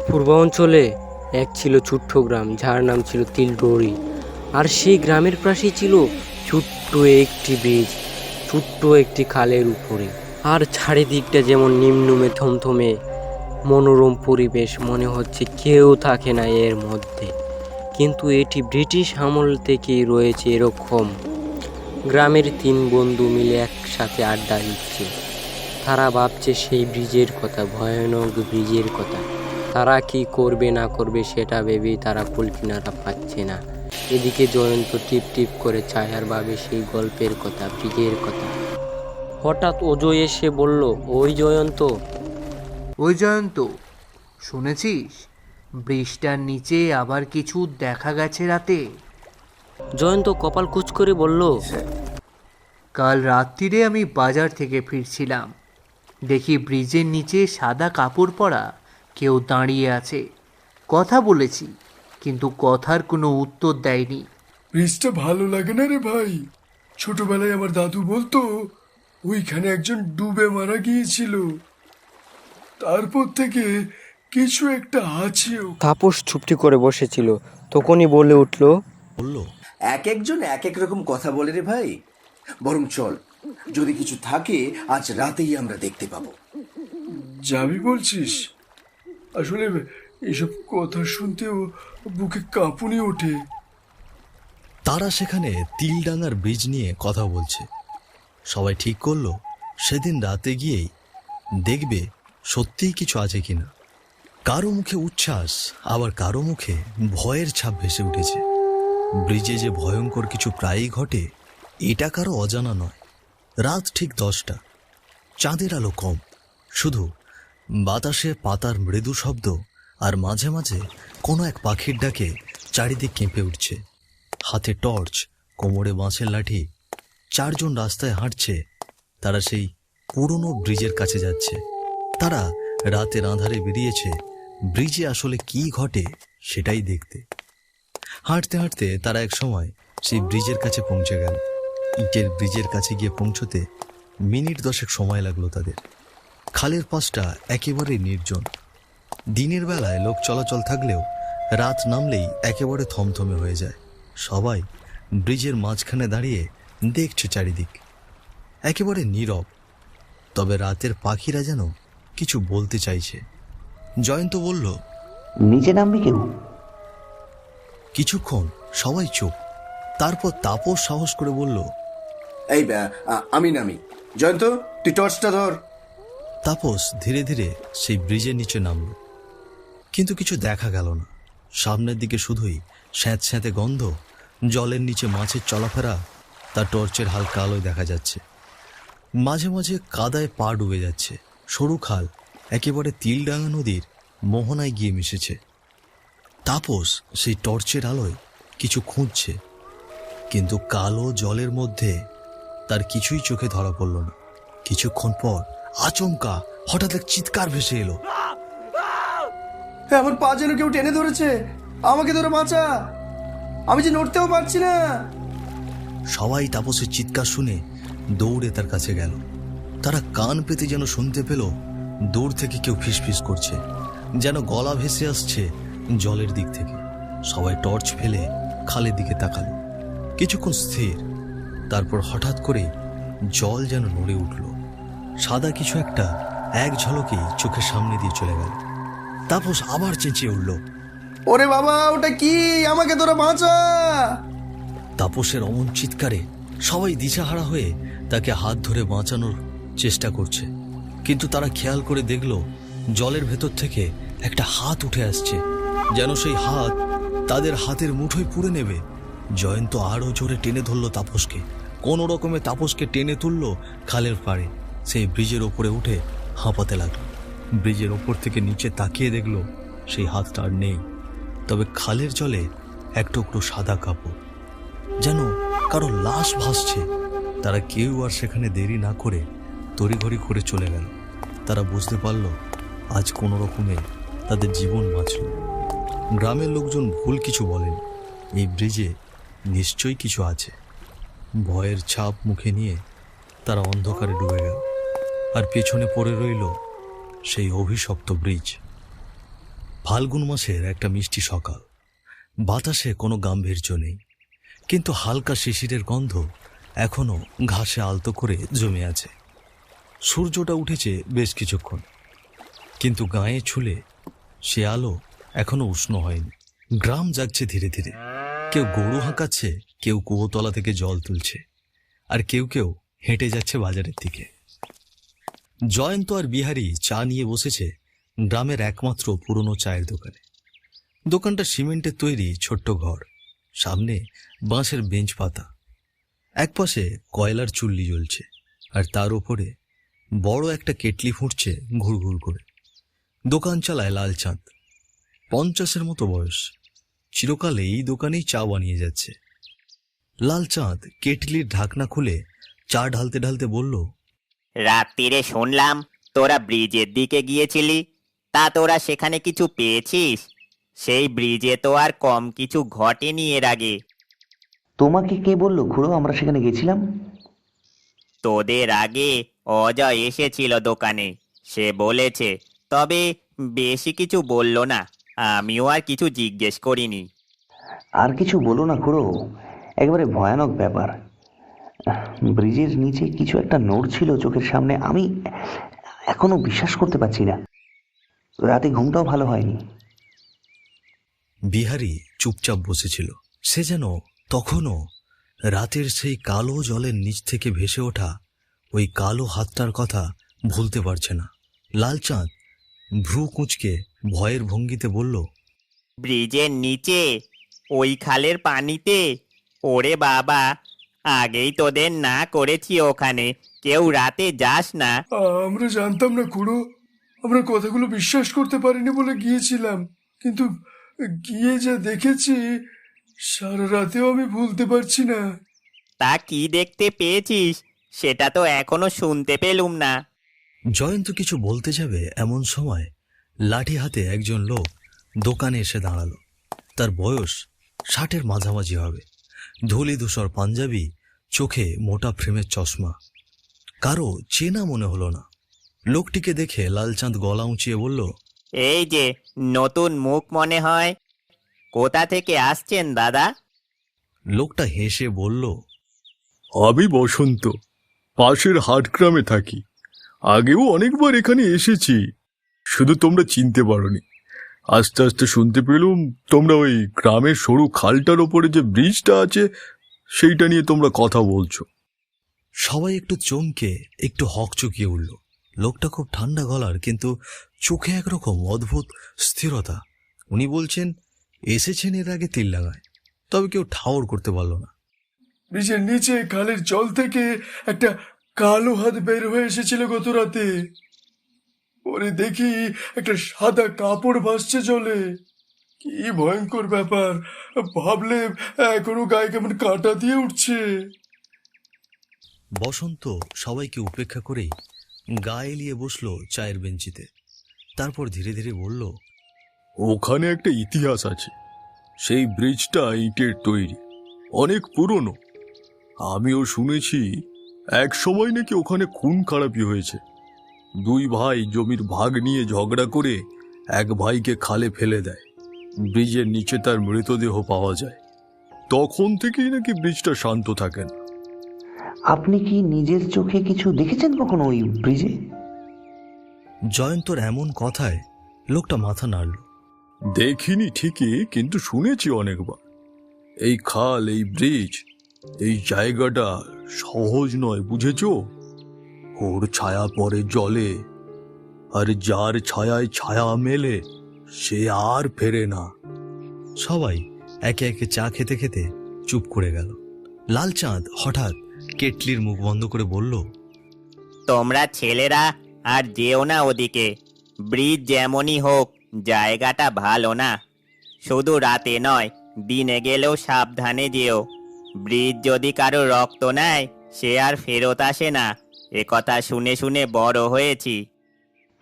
পূর্বাঞ্চলে এক ছিল ছোট্ট গ্রাম, যার নাম ছিল তিলডোরি। আর সেই গ্রামের পাশেই ছিল ছোট্ট একটি ব্রিজ, ছোট্ট একটি খালের উপরে। আর চারিদিকটা যেমন নিম্নমে থমথমে মনোরম পরিবেশ, মনে হচ্ছে কেউ থাকে না এর মধ্যে। কিন্তু এটি ব্রিটিশ আমল থেকেই রয়েছে এরকম। গ্রামের তিন বন্ধু মিলে একসাথে আড্ডা দিচ্ছে। তারা ভাবছে সেই ব্রিজের কথা, ভয়ানক ব্রিজের কথা। তারা কি করবে না করবে সেটা ভেবেই তারা কুলকিনারা পাচ্ছে না। এদিকে জয়ন্ত টিপ টিপ করে চায় আর ভাবে সেই গল্পের কথা, ব্রিজের কথা। হঠাৎ অজয় এসে বলল, ওই জয়ন্ত। ওই জয়ন্ত, শুনেছিস ব্রিজটার নিচে আবার কিছু দেখা গেছে রাতে? জয়ন্ত কপাল কুঁচ করে বলল, কাল রাত্রিরে আমি বাজার থেকে ফিরছিলাম, দেখি ব্রিজের নিচে সাদা কাপড় পরা কেউ দাঁড়িয়ে আছে। কথা বলেছি, কিন্তু কথার কোনো উত্তর দেয়নি। ব্রিজটা ভালো লাগে না রে ভাই। ছোটবেলায় আমার দাদু বলতো ওইখানে একজন ডুবে মারা গিয়েছিল। তারপর থেকে কিছু একটা আছে। তাপস চুপটি করে বসেছিল, তখনই বলে উঠল, এক একজন এক এক রকম কথা বলে রে ভাই। বরং চল, যদি কিছু থাকে আজ রাতেই আমরা দেখতে পাবো। যাবি বলছিস? আসলে এসব কথা শুনতেও বুকে কাঁপুনি ওঠে। তারা সেখানে তিলডাঙ্গার ব্রিজ নিয়ে কথা বলছে। সবাই ঠিক করলো সেদিন রাতে গিয়েই দেখবে সত্যিই কিছু আছে কিনা। কারো মুখে উচ্ছ্বাস, আবার কারো মুখে ভয়ের ছাপ ভেসে উঠেছে। ব্রিজে যে ভয়ঙ্কর কিছু প্রায়ই ঘটে, এটা কারো অজানা নয়। রাত ঠিক 10টা, চাঁদের আলো কম, শুধু বাতাসে পাতার মৃদু শব্দ, আর মাঝে মাঝে কোনো এক পাখির ডাকে চারিদিক কেঁপে উঠছে। হাতে টর্চ, কোমরে বাঁশের লাঠি, 4 জন রাস্তায় হাঁটছে। তারা সেই পুরনো ব্রিজের কাছে যাচ্ছে। তারা রাতের আঁধারে বেরিয়েছে ব্রিজে আসলে কি ঘটে সেটাই দেখতে। হাঁটতে হাঁটতে তারা এক সময় সেই ব্রিজের কাছে পৌঁছে গেল। ইটের ব্রিজের কাছে গিয়ে পৌঁছতে মিনিট 10 সময় লাগলো তাদের। খালের পাশটা একেবারে নির্জন। দিনের বেলায় লোক চলাচল থাকলেও রাত নামলেই একেবারে থমথমে হয়ে যায়। সবাই ব্রিজের মাঝখানে দাঁড়িয়ে দেখছে চারিদিক, একেবারে নীরব। তবে রাতের পাখিরা যেন কিছু বলতে চাইছে। জয়ন্ত বলল, নিচে নামবি কেউ? কিছুক্ষণ সবাই চুপ। তারপর তাপস সাহস করে বলল, এই আমি নামি। জয়ন্ত, তুই টর্চটা ধর। তাপস ধীরে ধীরে সেই ব্রিজের নিচে নামল, কিন্তু কিছু দেখা গেল না। সামনের দিকে শুধুই স্যাঁত স্যাঁতে গন্ধ, জলের নিচে মাছের চলাফেরা তার টর্চের হালকা আলোয় দেখা যাচ্ছে। মাঝে মাঝে কাদায় পা ডুবে যাচ্ছে। সরু খাল একেবারে তিলডাঙ্গা নদীর মোহনায় গিয়ে মিশেছে। তাপস সেই টর্চের আলোয় কিছু খুঁজছে, কিন্তু কালো জলের মধ্যে তার কিছুই চোখে ধরা পড়ল না। কিছুক্ষণ পর আচমকা হঠাৎ এক চিৎকার ভেসে এলো। আমার পা যেন কেউ টেনে ধরেছে, আমাকে ধরে বাঁচা, আমি যে নড়তেও পারছি না। সবাই তাপসের চিৎকার শুনে দৌড়ে তার কাছে গেল। তারা কান পেতে যেন শুনতে পেল দূর থেকে কেউ ফিসফিস করছে, যেন গলা ভেসে আসছে জলের দিক থেকে। সবাই টর্চ ফেলে খালের দিকে তাকালো। কিছুক্ষণ স্থির, তারপর হঠাৎ করে জল যেন নড়ে উঠল। সাদা কিছু একটা এক ঝলকেই চোখের সামনে দিয়ে চলে গেল। তাপস আবার চেঁচিয়ে উঠল, ওরে বাবা, ওটা কি? আমাকে ধরে বাঁচা। তাপসের অমন চিৎকারে সবাই দিশাহারা হয়ে তাকে হাত ধরে বাঁচানোর চেষ্টা করছে। কিন্তু তারা খেয়াল করে দেখল জলের ভেতর থেকে একটা হাত উঠে আসছে, যেন সেই হাত তাদের হাতের মুঠোয় পুড়ে নেবে। জয়ন্ত আরও জোরে টেনে ধরল তাপসকে। কোনো রকমে তাপসকে টেনে তুলল খালের পাড়ে। সেই ব্রিজের ওপরে উঠে হাঁপাতে লাগলো। ব্রিজের ওপর থেকে নিচে তাকিয়ে দেখল সেই হাতটা আর নেই, তবে খালের জলে এক টুকরো সাদা কাপড়, যেন কারো লাশ ভাসছে। তারা কেউ আর সেখানে দেরি না করে তড়িঘড়ি করে চলে গেল। তারা বুঝতে পারল আজ কোনো রকমে তাদের জীবন বাঁচল। গ্রামের লোকজন ভুল কিছু বলেন, এই ব্রিজে নিশ্চয়ই কিছু আছে। ভয়ের ছাপ মুখে নিয়ে তারা অন্ধকারে ডুবে গেল, আর পেছনে পড়ে রইল সেই অভিশপ্ত ব্রিজ। ফাল্গুন মাসের একটা মিষ্টি সকাল। বাতাসে কোনো গাম্ভীর্য নেই, কিন্তু হালকা শিশিরের গন্ধ এখনো ঘাসে আলতো করে জমে আছে। সূর্যটা উঠেছে বেশ কিছুক্ষণ, কিন্তু গায়ে ছুলে সে আলো এখনো উষ্ণ হয়নি। গ্রাম জাগছে ধীরে ধীরে। কেউ গরু হাঁকাচ্ছে, কেউ কুয়োতলা থেকে জল তুলছে, আর কেউ কেউ হেঁটে যাচ্ছে বাজারের দিকে। জয়ন্ত আর বিহারী চা নিয়ে বসেছে গ্রামের একমাত্র পুরনো চায়ের দোকানে। দোকানটা সিমেন্টের তৈরি ছোট্ট ঘর, সামনে বাঁশের বেঞ্চ পাতা, একপাশে কয়লার চুল্লি জ্বলছে, আর তার উপরে বড় একটা কেটলি ফুটছে ঘুরঘুর করে। দোকান চালায় লালচাঁদ, 50-এর মতো বয়স। চিরকাল এই দোকানেই চা বানিয়ে যাচ্ছে। লালচাঁদ কেটলির ঢাকনা খুলে চা ঢালতে ঢালতে বলল, রাত্রিরে শুনলাম তোরা ব্রিজের দিকে গিয়েছিলি, তা তোরা সেখানে কিছু পেয়েছিস? সেই ব্রিজে তো আর কম কিছু ঘটেনি এর আগে। তোমাকে কে বললো খুড়ো আমরা সেখানে গেছিলাম? তোদের আগে অজয় এসেছিল দোকানে, সে বলেছে, তবে বেশি কিছু বলল না। আমিও আর কিছু জিজ্ঞেস করিনি। আর কিছু বলো না খুড়ো, একেবারে ভয়ানক ব্যাপার। ব্রিজের নিচে কিছু একটা নড়ছিল চোখের সামনে, আমি এখনো বিশ্বাস করতে পারছি না। রাতে ঘুমটাও ভালো হয়নি। বিহারী চুপচাপ বসেছিল। সে যেন তখনও রাতের সেই কালো জলের নিচ থেকে ভেসে ওঠা ওই কালো হাতটার কথা ভুলতে পারছে না। লালচাঁদ ভ্রু কুঁচকে ভয়ের ভঙ্গিতে বলল, ব্রিজের নিচে ওই খালের পানিতে? ওরে বাবা, আগেই তোদের না করেছি ওখানে, কেউ রাতে যাস না। আমরা জানতাম না খুড়ো, আমরা কথাগুলো বিশ্বাস করতে পারিনি বলে গিয়েছিলাম, কিন্তু গিয়ে যা দেখেছি সারা রাতেও আমি ভুলতে পারছি না। তা কি দেখতে পেয়েছিস সেটা তো এখনো শুনতে পেলুম না। জয়ন্ত কিছু বলতে যাবে এমন সময় লাঠি হাতে একজন লোক দোকানে এসে দাঁড়ালো। তার বয়স 60-এর মাঝামাঝি হবে। ধূলি ধূসর পাঞ্জাবি, চোখে মোটা ফ্রেমের চশমা। কারো চেনা মনে হলো না। লোকটিকে দেখে লালচাঁদ গলা উঁচিয়ে বলল, এই যে নতুন মুখ মনে হয়, কোথা থেকে আসছেন দাদা? লোকটা হেসে বলল, আমি বসন্ত, পাশের হাটগ্রামে থাকি। আগেও অনেকবার এখানে এসেছি, শুধু তোমরা চিনতে পারোনি। আস্তে আস্তে শুনতে পেলুম তোমরা ওই গ্রামের সরু খালটার ওপরে যে ব্রিজটা আছে সেইটা নিয়ে তোমরা কথা বলছো। সবাই একটু চমকে একটু হকচকিয়ে উঠল। লোকটা খুব ঠান্ডা গলার, কিন্তু চোখে একরকম অদ্ভুত স্থিরতা। উনি বলছেন এসেছেন এর আগে তিলডাঙায়, তবে কেউ ঠাউর করতে পারল না। ব্রিজের নিচে খালের জল থেকে একটা কালো হাত বের হয়ে এসেছিল গত রাতে। ওরে দেখি একটা সাদা কাপড় ভাসছে জলে। কি ভয়ঙ্কর ব্যাপার, ভাবলে এখনো গায়ে কেমন কাঁটা দিয়ে উঠছে। বসন্ত সবাইকে উপেক্ষা করেই গা এলিয়ে বসল চায়ের বেঞ্চিতে। তারপর ধীরে ধীরে বলল, ওখানে একটা ইতিহাস আছে। সেই ব্রিজটা ইটের তৈরি, অনেক পুরনো। আমিও শুনেছি এক সময় নাকি ওখানে খুন খারাপি হয়েছে। 2 ভাই জমির ভাগ নিয়ে ঝগড়া করে এক ভাইকে খালে ফেলে দেয়। ব্রিজের নিচে তার মৃতদেহ পাওয়া যায়। তখন থেকেই নাকি ব্রিজটা শান্ত থাকে না। আপনি কি নিজের চোখে কিছু দেখেছেন কখনো ওই ব্রিজে? জয়ন্তর এমন কথায় লোকটা মাথা নাড়ল। দেখিনি ঠিকই, কিন্তু শুনেছি অনেকবার। এই খাল, এই ব্রিজ, এই জায়গাটা সহজ নয়, বুঝেছো? ওর ছায়া পড়ে জলে, আর যার ছায়ায় ছায়া মেলে সে আর ফেরে না। সবাই একে একে চা খেতে খেতে চুপ করে গেল। লালচাঁদ হঠাৎ কেটলির মুখ বন্ধ করে বলল, তোমরা ছেলেরা আর যেও না ওদিকে। ব্রিজ যেমনই হোক, জায়গাটা ভালো না। শুধু রাতে নয়, দিনে গেলেও সাবধানে যেও। ব্রিজ যদি কারো রক্ত নেয় সে আর ফেরত আসে না, এ কথা শুনে শুনে বড় হয়েছি।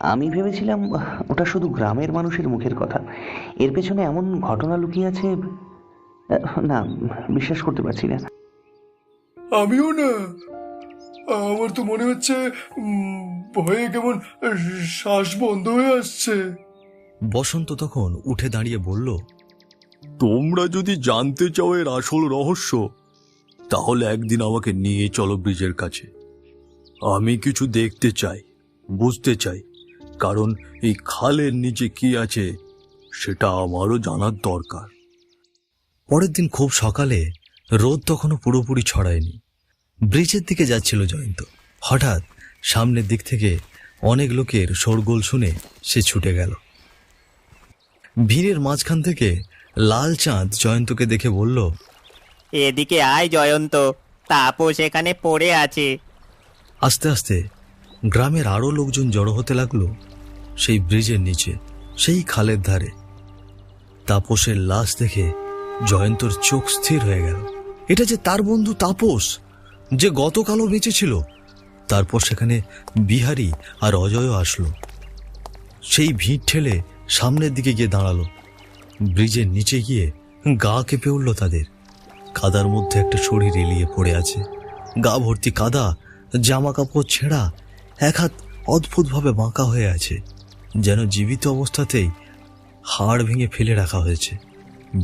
আমি ভেবেছিলাম ওটা শুধু গ্রামের মানুষের মুখের কথা, এর পেছনে এমন ঘটনা লুকিয়ে আছে। না, বিশ্বাস করতে পারছি না। আমিও না, আমার তো মনে হচ্ছে ভয়ে কেমন শ্বাস বন্ধ হয়ে আসছে। বসন্ত তখন উঠে দাঁড়িয়ে বলল, তোমরা যদি জানতে চাও এর আসল রহস্য, তাহলে একদিন আমাকে নিয়ে চলো ব্রিজের কাছে। আমি কিছু দেখতে চাই, বুঝতে চাই, কারণ এই খালের নিচে কি আছে সেটা আমারও জানার দরকার। পরের দিন খুব সকালে, রোদ তখনও পুরোপুরি ছড়ায়নি। ব্রিজের দিকে যাচ্ছিল জয়ন্ত। হঠাৎ সামনের দিক থেকে অনেক লোকের শোরগোল শুনে সে ছুটে গেল। ভিড়ের মাঝখান থেকে লাল চাঁদ জয়ন্তকে দেখে বলল, এদিকে আয় জয়ন্ত, তাপস এখানে পড়ে আছে। আস্তে আস্তে গ্রামের আরো লোকজন জড়ো হতে লাগলো সেই ব্রিজের নিচে, সেই খালের ধারে। তাপসের লাশ দেখে জয়ন্তর চোখ স্থির হয়ে গেল। এটা যে তার বন্ধু তাপস, যে গতকালও বেঁচে ছিল। তারপর সেখানে বিহারী আর অজয়ও আসলো। সেই ভিড় ঠেলে সামনের দিকে গিয়ে দাঁড়ালো। ব্রিজের নিচে গিয়ে গা কেঁপে উঠল তাদের। কাদার মধ্যে একটা শরীর এলিয়ে পড়ে আছে, গা ভর্তি কাদা, জামা কাপড় ছেঁড়া, এক হাত অদ্ভুতভাবে বাঁকা হয়ে আছে, যেন জীবিত অবস্থাতেই হাড় ভেঙে ফেলে রাখা হয়েছে।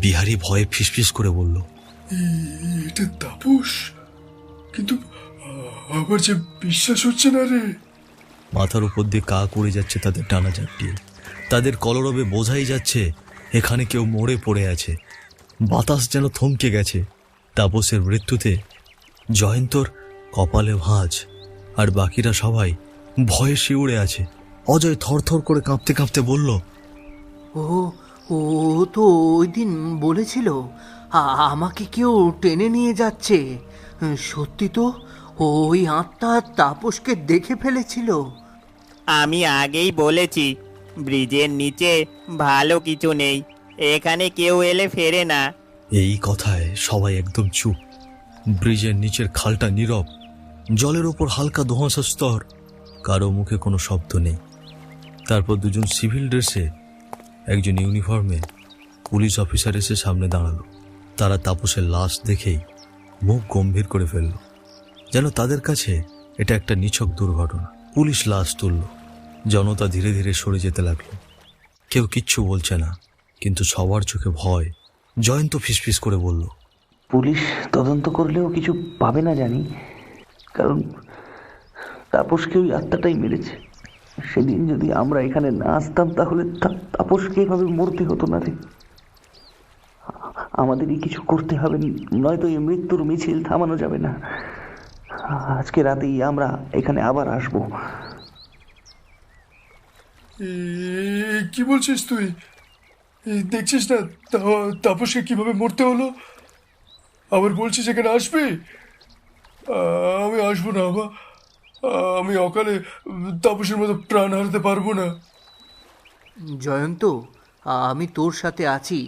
বিহারী ভয়ে ফিসফিস করে বলল, এটা তাপস, কিন্তু আমার যে বিশ্বাস হচ্ছে না রে। মাথার উপর দিয়ে কাক উড়ে যাচ্ছে তাদের টানা চাপটিয়ে। তাদের কলরবে বোঝাই যাচ্ছে এখানে কেউ মরে পড়ে আছে। বাতাস যেন থমকে গেছে। তাপসের মৃত্যুতে জয়ন্তর কপালে ভাঁজ, আর বাকিরা সবাই ভয়ে শিউরে আছে। অজয় থরথর করে কাঁপতে কাঁপতে বলল, ও ও তো ওই দিন বলেছিল আমাকে কেউ টেনে নিয়ে যাচ্ছে। সত্যি তো, ওই আত্মা তাপসকে দেখে ফেলেছিল। আমি আগেই বলেছি, ব্রিজের নিচে ভালো কিছু নেই, এখানে কেউ এলে ফেরে না। এই কথায় সবাই একদম চুপ। ব্রিজের নিচের খালটা নীরব, জলের ওপর হালকা ধোঁয়াশার স্তর, কারো মুখে কোনো শব্দ নেই। তারপর দুজন সিভিল ড্রেসে, একজন ইউনিফর্মে পুলিশ অফিসার এসে সামনে দাঁড়ালো। তারা তাপসের লাশ দেখেই মুখ গম্ভীর করে ফেলল, যেন তাদের কাছে এটা একটা নিছক দুর্ঘটনা। পুলিশ লাশ তুলল। জনতা ধীরে ধীরে সরে যেতে লাগলো। কেউ কিচ্ছু বলছে না, কিন্তু সবার চোখে ভয়। জয়ন্ত ফিসফিস করে বলল, পুলিশ তদন্ত করলেও কিছু পাবে না জানি, কারণ তাপসকে ওই আত্মাটাই মেরেছে। সেদিন যদি আমরা এখানে না আসতাম, তাহলে তাপসকে এভাবে মরতে হতো না রে। আমাদেরই কিছু করতে হবে, নয়তো এই মৃত্যুর মিছিল থামানো যাবে না। আজকে রাতেই আমরা এখানে আবার আসবো। কি বলছিস তুই? দেখছিস না তাপসকে কিভাবে মরতে হলো? আবার বলছিস এখানে আসবি? আমি আসবো না বাবা। আমি অকালে তাপসের মতো প্রাণ হারাতে পারবো না। জয়ন্ত, আমি তোর সাথে আছি।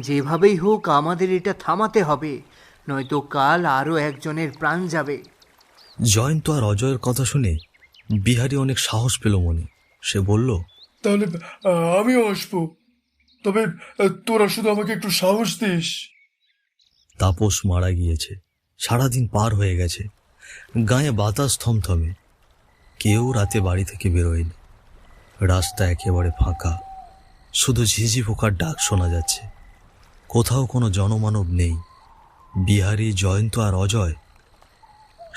যেভাবেই হোক আমাদের এটা থামাতে হবে, নয়তো কাল আরও একজনের প্রাণ যাবে। জয়ন্ত আর অজয়ের কথা শুনে বিহারী অনেক সাহস পেল মনে। সে বলল, তাহলে আমিও আসবো, তবে তোরা শুধু আমাকে একটু সাহস দিস। তাপস মারা গিয়েছে। সারাদিন পার হয়ে গেছে। গায়ে বাতাস থমথমে। কেউ রাতে বাড়ি থেকে বেরোয়নি। রাস্তা একেবারে ফাঁকা। শুধু ঝিঝি পোকার ডাক শোনা যাচ্ছে। কোথাও কোনো জনমানব নেই। বিহারী, জয়ন্ত আর অজয়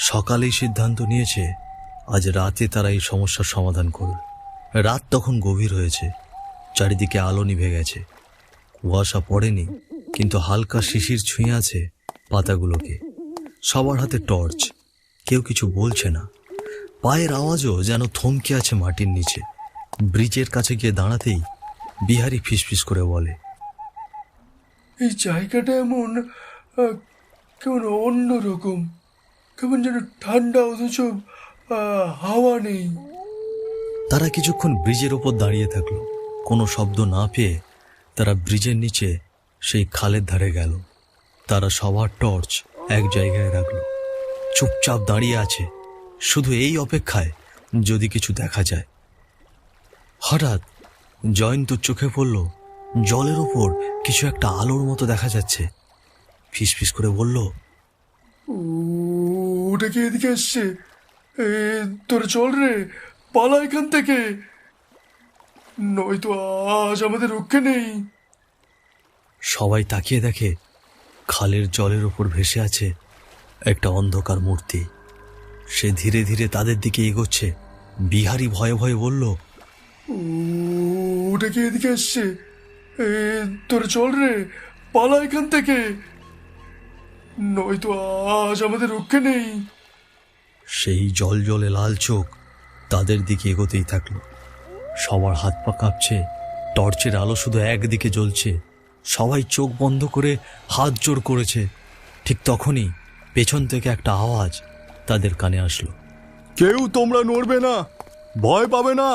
সকালেই সিদ্ধান্ত নিয়েছে আজ রাতে তারা এই সমস্যার সমাধান করবে। রাত তখন গভীর হয়েছে। চারিদিকে আলো নিভে গেছে। কুয়াশা পড়েনি, কিন্তু হালকা শিশির ছুঁয়ে আছে পাতাগুলোকে। সবার হাতে টর্চ। কেউ কিছু বলছে না। পায়ের আওয়াজও যেন থমকে আছে মাটির নিচে। ব্রিজের কাছে গিয়ে দাঁড়াতেই বিহারী ফিসফিস করে বলে, এই জায়গাটা এমন কেমন অন্যরকম, কেমন যেন ঠান্ডা, অথচ হাওয়া নেই। তারা কিছুক্ষণ ব্রিজের ওপর দাঁড়িয়ে থাকলো। কোনো শব্দ না পেয়ে তারা ব্রিজের নিচে সেই খালের ধারে গেল। তারা সবার টর্চ এক জায়গায় রাখলো। চুপচাপ দাঁড়িয়ে আছে, শুধু এই অপেক্ষায় যদি কিছু দেখা যায়। হঠাৎ জয়ন্তর চোখে পড়ল জলের ওপর কিছু একটা আলোর মতো দেখা যাচ্ছে। ফিসফিস করে বলল, ওটা কি এদিকে আসছে? তোরা চল রে, পালা এখান থেকে। নয়তো আজ আমাদের রক্ষে নেই। সবাই তাকিয়ে দেখে খালের জলের ওপর ভেসে আছে একটা অন্ধকার মূর্তি। সে ধীরে ধীরে তাদের দিকে এগোচ্ছে। বিহারী ভয়ে ভয়ে বলল, ওটা কি এদিকে আসছে? তোরা চল রে, পালা এখান থেকে, নয়তো আজ আমাদের রক্ষে নেই। সেই জল জলে লাল চোখ তাদের দিকে এগোতেই থাকলো। সবার হাত পা কাঁপছে, টর্চের আলো শুধু একদিকে জ্বলছে। সবাই চোখ বন্ধ করে হাত জোড় করেছে। ঠিক তখনই পেছন থেকে একটা আওয়াজ তাদের কানে আসলো, কেউ তোমরা নড়বে না, ভয় পাবে না।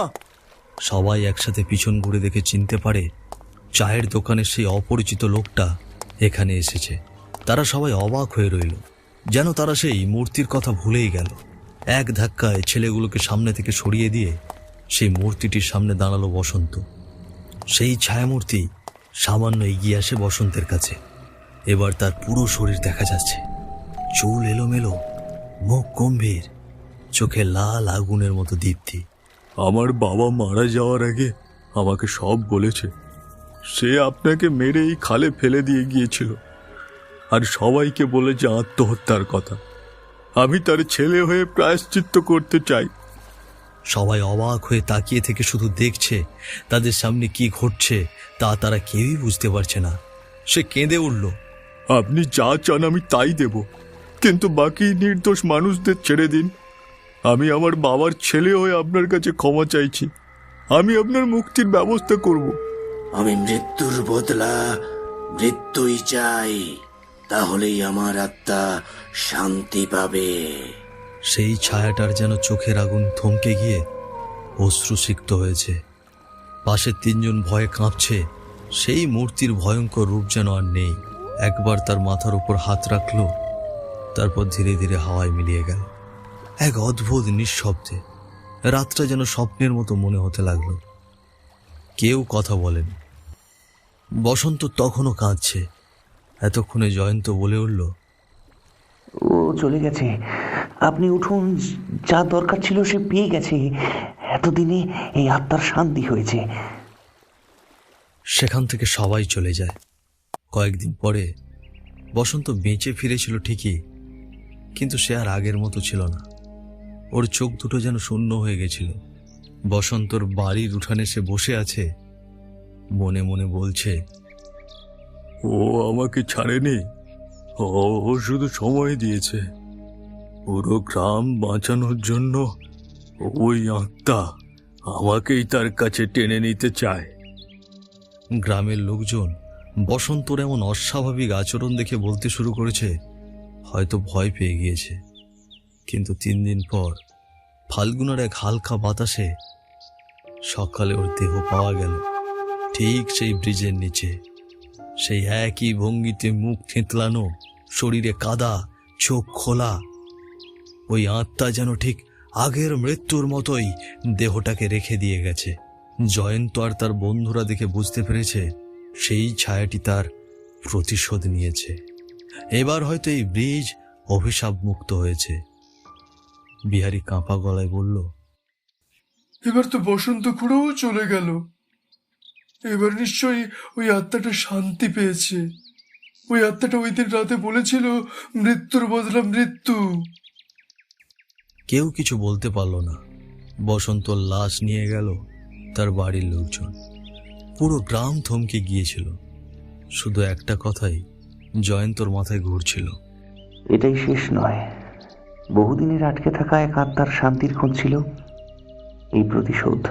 সবাই একসাথে পিছন ঘুরে দেখে চিনতে পারে চায়ের দোকানের সেই অপরিচিত লোকটা এখানে এসেছে। তারা সবাই অবাক হয়ে রইল, যেন তারা সেই মূর্তির কথা ভুলেই গেল। এক ধাক্কায় ছেলেগুলোকে সামনে থেকে সরিয়ে দিয়ে সেই মূর্তিটির সামনে দাঁড়ালো বসন্ত। সেই ছায়ামূর্তি সামান্য এগিয়ে আসে বসন্তের কাছে। এবার তার পুরো শরীর দেখা যাচ্ছে, চুল এলোমেলো, মুখ গম্ভীর, চোখে লাল আগুনের মতো দীপ্তি। আমার বাবা মারা যাওয়ার আগে আমাকে সব বলেছে। সে আপনাকে মেরে এই খালে ফেলে দিয়ে গিয়েছিল আর সবাইকে বলেছে আত্মহত্যার কথা। আমি তার ছেলে হয়ে প্রায়শ্চিত্ত করতে চাই। সবাই অবাক হয়ে তাকিয়ে থেকে শুধু দেখছে তাদের সামনে কি ঘটছে তা তারা কেউই বুঝতে পারছে না। সে কেঁদে উঠল, আপনি যা চান আমি তাই দেব, কিন্তু বাকি নির্দোষ মানুষদের ছেড়ে দিন। আমি আমার বাবার ছেলে হয়ে আপনার কাছে ক্ষমা চাইছি। আমি আপনার মুক্তির ব্যবস্থা করব। আমি মৃত্যুর বদলা মৃত্যুই চাই, তাহলেই আমার আত্মা শান্তি পাবে। সেই ছায়াটার যেন চোখের আগুন থমকে গিয়ে অশ্রুসিক্ত হয়েছে। পাশে তিনজন ভয়ে কাঁপছে। সেই মূর্তির ভয়ঙ্কর রূপ যেন আর নেই। একবার তার মাথার উপর হাত রাখলো, তারপর ধীরে ধীরে হাওয়ায় মিলিয়ে গেল। এক অদ্ভুত নিঃশব্দে রাতটা যেন স্বপ্নের মতো মনে হতে লাগলো। কেউ কথা বলেনি। বসন্ত তখনও কাঁদছে। এতক্ষণে জয়ন্ত বলে উঠল, ও চলে গেছে, আপনি উঠুন, যা দরকার ছিল সে পেয়ে গেছে। এতদিনে এই আত্মার শান্তি হয়েছে। সেখান থেকে সবাই চলে যায়। কয়েকদিন পরে বসন্ত বেঁচে ফিরেছিল ঠিকই, কিন্তু সে আর আগের মতো ছিল না। ওর চোখ দুটো যেন শূন্য হয়ে গেছিল। বসন্তর বাড়ির উঠানে সে বসে আছে, মনে মনে বলছে, ও আমাকে ছাড়েনি, ও শুধু সময় দিয়েছে। পুরো গ্রাম বাঁচানোর জন্য ওই আত্মা আমাকেই তার কাছে টেনে নিতে চায়। গ্রামের লোকজন বসন্তর এমন অস্বাভাবিক আচরণ দেখে বলতে শুরু করেছে হয়তো ভয় পেয়ে গিয়েছে। কিন্তু 3 দিন পর ফাল্গুনের এক হালকা বাতাসে সকালে ওর দেহ পাওয়া গেল, ঠিক সেই ব্রিজের নিচে। সেই একই ভঙ্গিতে মুখ থেঁতলানো, শরীরে কাদা, চোখ খোলা। ওই আত্মা যেন ঠিক আগের মৃত্যুর মতোই দেহটাকে রেখে দিয়ে গেছে। জয়ন্ত আর তার বন্ধুরা দেখে বুঝতে পেরেছে সেই ছায়াটি তার প্রতিশোধ নিয়েছে। এবার হয়তো এই ব্রিজ অভিশাপ মুক্ত হয়েছে। বিহারী কাঁপা গলায় বলল, এবার তো বসন্ত খুঁড়েও চলে গেল। এবার নিশ্চয়ই ওই আত্মাটা শান্তি পেয়েছে। ওই আত্মাটা ওই দিন রাতে বলেছিল মৃত্যুর বদলা মৃত্যু। কেউ কিছু বলতে পারল না। বসন্তর লাশ নিয়ে গেল তার বাড়ির লোকজন। পুরো গ্রাম থমকে গিয়েছিল। শুধু একটা কথাই জয়ন্তর মাথায় ঘুরছিল, এটাই শেষ নয়। বহুদিনের আটকে থাকা এক আত্মার শান্তির খোঁজ ছিল এই প্রতিশোধ।